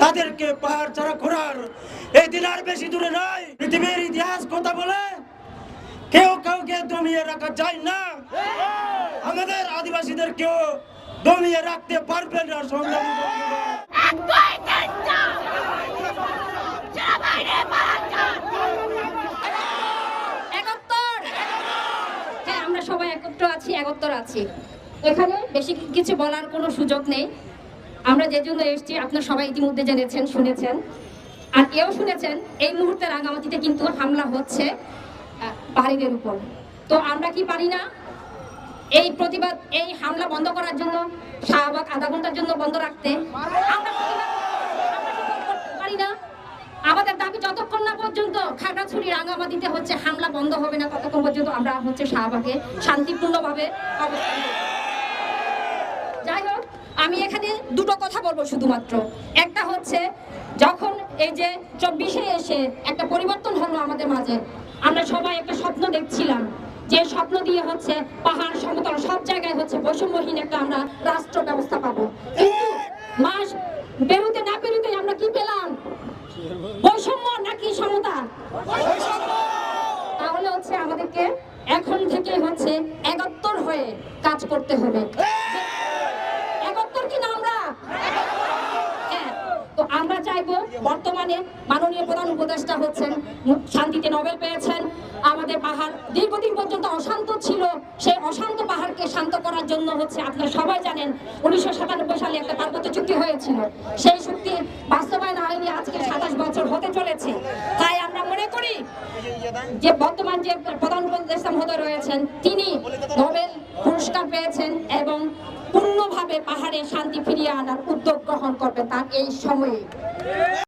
তাদেরকে পাহাড় ছাড়া ঘোরার এই দিন আর বেশি দূরে নয়। পৃথিবীর ইতিহাস কথা বলে কেউ কাউকে দমিয়ে রাখা যায় না। আমাদের আদিবাসীদের কেউ দমিয়ে রাখতে পারবে না। সংগ্রামী আমরা সবাই একত্র আছি, একত্র আছি। এখানে বেশি কিছু বলার কোনো সুযোগ নেই। আমরা যে জন্য এসেছি আপনারা সবাই ইতিমধ্যে জেনেছেন, শুনেছেন, আর এও শুনেছেন এই মুহূর্তে রাঙামাটিতে কিন্তু হামলা হচ্ছে পাহাড়িদের উপর। তো আমরা কি পারি না এই প্রতিবাদ, এই হামলা বন্ধ করার জন্য শাহবাগ আধা ঘন্টার জন্য বন্ধ রাখতে? আমরা পারি না। আমাদের দাবি যতক্ষণ না পর্যন্ত খাগড়াছড়ি রাঙামাটিতে হচ্ছে হামলা বন্ধ হবে না, ততক্ষণ পর্যন্ত আমরা হচ্ছে শাহবাগে শান্তিপূর্ণভাবে অবস্থান করব। যাই হোক, আমি এখানে দুটো কথা বলবো শুধুমাত্র। একটা হচ্ছে যখন এই যে 24-এ এসে একটা পরিবর্তন হলো আমাদের মাঝে, আমরা সবাই একটা স্বপ্ন দেখছিলাম, যে স্বপ্ন দিয়ে হচ্ছে পাহাড় সমতল সব জায়গায় হচ্ছে বৈষম্যহীন একটা আমরা রাষ্ট্র ব্যবস্থা পাবো। কিন্তু মাস পেরোতে না পেরোতে আমরা কি পেলাম? বৈষম্য নাকি সমতা? তাহলে হচ্ছে আমাদেরকে এখন থেকে হচ্ছে একাত্তর হয়ে কাজ করতে হবে। একাত্তর কিনা আমরা? হ্যাঁ। তো আমরা চাইবো বর্তমানে মাননীয় প্রধান উপদেষ্টা হচ্ছেন, শান্তিতে নোবেল পেয়েছেন। আমাদের পাহাড় দীর্ঘদিন পর্যন্ত অশান্ত ছিল, সেই অশান্ত পাহাড়কে শান্ত করার জন্য হচ্ছে আপনারা সবাই জানেন 1997 সালে একটা পার্বত্য চুক্তি হয়েছিল। সেই চুক্তি বাস্তবায়ন হয়নি, আজকে 27 বছর হতে চলেছে। তাই আমরা মনে করি যে বর্তমান যে প্রধান উপদেষ্টা মহোদয় রয়েছেন, তিনি নোবেল পুরস্কার পেয়েছেন এবং পূর্ণভাবে পাহাড়ে শান্তি ফিরিয়ে আনার উদ্যোগ গ্রহণ করবে তার এই সময়ে।